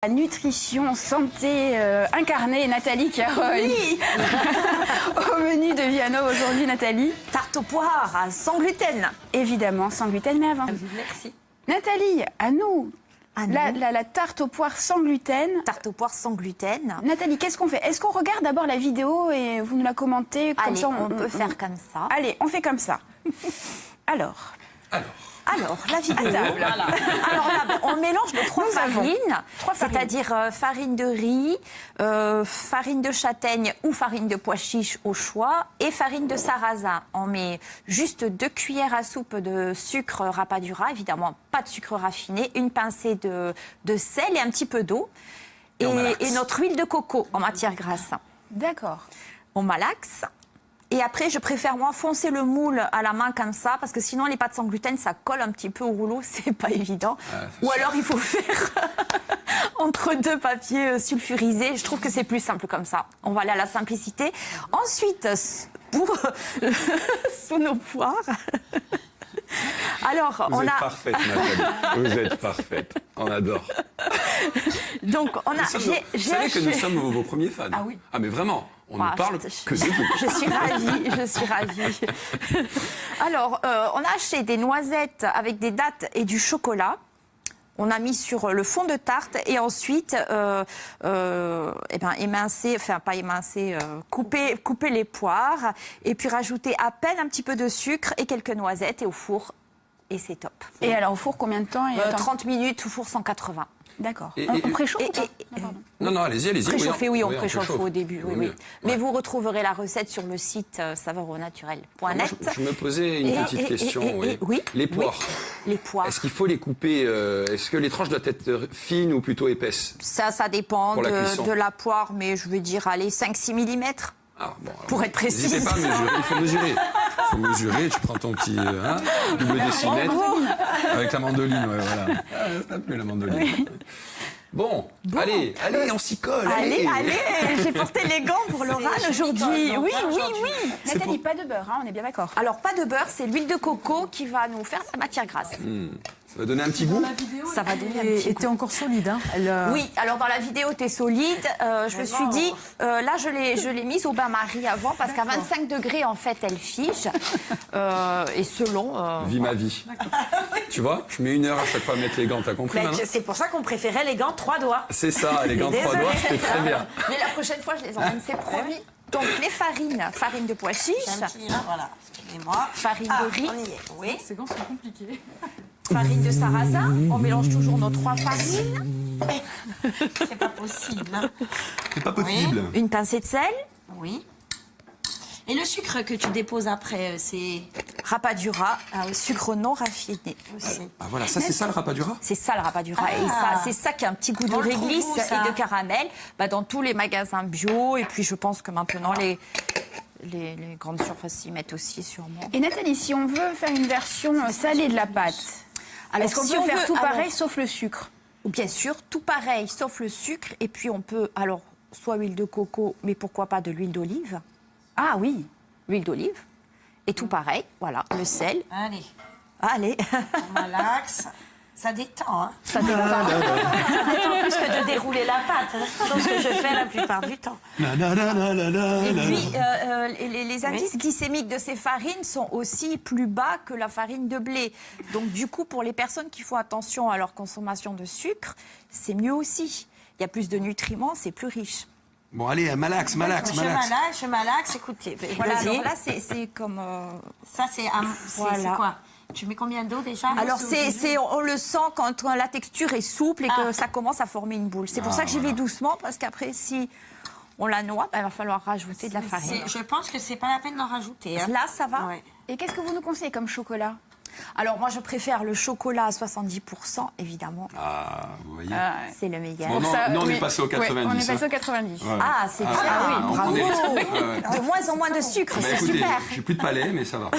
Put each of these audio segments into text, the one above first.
Nutrition, santé incarnée, Nathalie Carolle. Oui. Au menu de Viano aujourd'hui, Nathalie. Tarte aux poires sans gluten. Évidemment, sans gluten, mais avant. Merci. Nathalie, à nous. La tarte aux poires sans gluten. Tarte aux poires sans gluten. Nathalie, qu'est-ce qu'on fait? Est-ce qu'on regarde d'abord la vidéo et vous nous la commentez comme Allez, ça, on peut faire comme ça. Allez, on fait comme ça. Alors, la vidéo. Voilà. Alors là, on mélange les trois farines, c'est-à-dire farine de riz, farine de châtaigne ou farine de pois chiche au choix et farine de sarrasin. On met juste 2 cuillères à soupe de sucre rapadura, évidemment pas de sucre raffiné, une pincée de sel et un petit peu d'eau et notre huile de coco en matière grasse. d'accord. On malaxe. Et après, je préfère enfoncer le moule à la main comme ça, parce que sinon, les pâtes sans gluten, ça colle un petit peu au rouleau, c'est pas évident. Ou alors, il faut faire entre 2 papiers sulfurisés. Je trouve que c'est plus simple comme ça. On va aller à la simplicité. Ensuite, sous nos poires... Alors, vous êtes parfaite, Nathalie. Vous êtes parfaite. On adore. Donc, on a... Vous savez que nous sommes vos premiers fans. Ah oui. Ah, mais vraiment, on ne parle que de vous. Je suis ravie. Alors, on a acheté des noisettes avec des dattes et du chocolat. On a mis sur le fond de tarte et ensuite, couper les poires et puis rajouter à peine un petit peu de sucre et quelques noisettes et au four. Et c'est top. Et alors, au four, combien de temps 30 minutes au four 180. D'accord. On préchauffe ou pas? Non, allez-y. Préchauffer, oui, on préchauffe au début. Oui. Ouais. Mais vous retrouverez la recette sur le site saveuronaturel.net. Je me posais une petite question. Oui. Les poires. Les poires. Est-ce qu'il faut les couper est-ce que les tranches doivent être fines ou plutôt épaisses? Ça dépend de la poire, mais je veux dire, allez, 5-6 mm. Pour être précise. N'hésitez pas à mesurer, il faut mesurer. Il faut mesurer, tu prends ton petit double décimètre avec la mandoline, voilà. Ça plus la mandoline. Bon, allez, on s'y colle. Allez, j'ai porté les gants pour l'oral aujourd'hui. Oui. Nathalie, pas de beurre, on est bien d'accord. Alors, pas de beurre, c'est l'huile de coco qui va nous faire la matière grasse. Ça va donner un petit goût. Ça va donner un petit goût. T'es encore solide, hein? Oui, alors dans la vidéo, t'es solide. Je me suis dit, là, je l'ai mise au bain-marie avant parce qu'à 25 degrés, en fait, elle fige. Et selon... Vie ma vie. Tu vois, je mets 1 heure à chaque fois à mettre les gants, t'as compris maintenant? C'est pour ça qu'on préférait les gants 3 doigts. C'est ça, les gants 3 doigts, c'était très bien. Mais la prochaine fois, je les emmène, c'est promis. Donc, les farine de pois chiche. Voilà, excusez-moi. Farine de riz. On y est, oui. Ces gants sont compliqués. Farine de sarrasin. On mélange toujours nos 3 farines. C'est pas possible. Hein. C'est pas possible. Une pincée de sel. Oui. Et le sucre que tu déposes après, c'est... Rapadura, sucre non raffiné. Ah voilà, ça c'est ça le rapadura? C'est ça le rapadura. Et ça, c'est ça qui a un petit goût de réglisse et de caramel dans tous les magasins bio. Et puis je pense que maintenant les grandes surfaces s'y mettent aussi sûrement. Et Nathalie, si on veut faire une version salée de la pâte, est-ce qu'on peut faire tout pareil sauf le sucre? Bien sûr, tout pareil sauf le sucre. Et puis on peut, alors, soit huile de coco, mais pourquoi pas de l'huile d'olive. Ah oui, l'huile d'olive. Et tout pareil, voilà, le sel. Allez. On malaxe. Ça détend, hein. Ça détend. Ça détend plus que de dérouler la pâte. C'est ce que je fais la plupart du temps. Et puis, les indices glycémiques de ces farines sont aussi plus bas que la farine de blé. Donc, du coup, pour les personnes qui font attention à leur consommation de sucre, c'est mieux aussi. Il y a plus de nutriments, c'est plus riche. Bon, allez, malaxe. Je malaxe, écoutez. Voilà, alors là, c'est comme... Ça, c'est quoi? Tu mets combien d'eau déjà? Alors, on le sent quand la texture est souple et que ça commence à former une boule. C'est pour ça que j'y vais doucement, parce qu'après, si on la noie, il va falloir rajouter de la farine. Je pense que c'est pas la peine d'en rajouter. Hein. Là, ça va. Ouais. Et qu'est-ce que vous nous conseillez comme chocolat? Alors, moi, je préfère le chocolat à 70%, évidemment. Ah, vous voyez. C'est le meilleur. Bon, non, on est passé au 90. On est passé au 90. Ouais. Ah, c'est bien. oui, bravo. Ouais. De moins en moins de sucre, c'est Écoutez, super. j'ai plus de palais, mais ça va.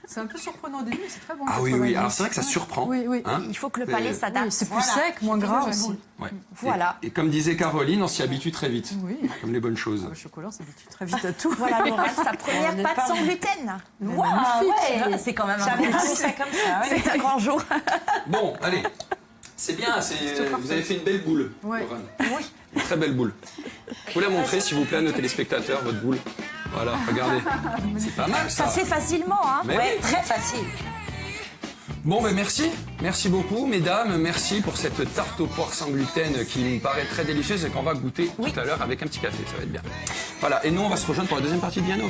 C'est un peu surprenant au début, mais c'est très bon. Ah oui, alors c'est vrai que ça surprend. Oui. Hein, Il faut que le palais s'adapte. C'est plus sec, moins gras aussi. ouais. Voilà. Et comme disait Caroline, on s'y habitue très vite. Oui. Comme les bonnes choses. Le chocolat, on s'habitue très vite à tout. Voilà, Laurent, sa première pâte sans gluten. Magnifique. C'est quand même un J'avais grand pas vu jour. ça comme ça. Ouais. C'est un grand jour. Bon, allez. C'est bien, vous avez fait une belle boule, Ouais. Laurent. Oui. Une très belle boule. Vous la montrez, s'il vous plaît, à nos téléspectateurs, votre boule. Voilà, regardez. C'est pas mal, ça. Ça se fait facilement, hein. Mais Ouais, oui. très facile. Bon, ben merci. Merci beaucoup, mesdames. Merci pour cette tarte aux poires sans gluten qui me paraît très délicieuse et qu'on va goûter tout à l'heure avec un petit café. Ça va être bien. Voilà. Et nous, on va se rejoindre pour la deuxième partie de Viano.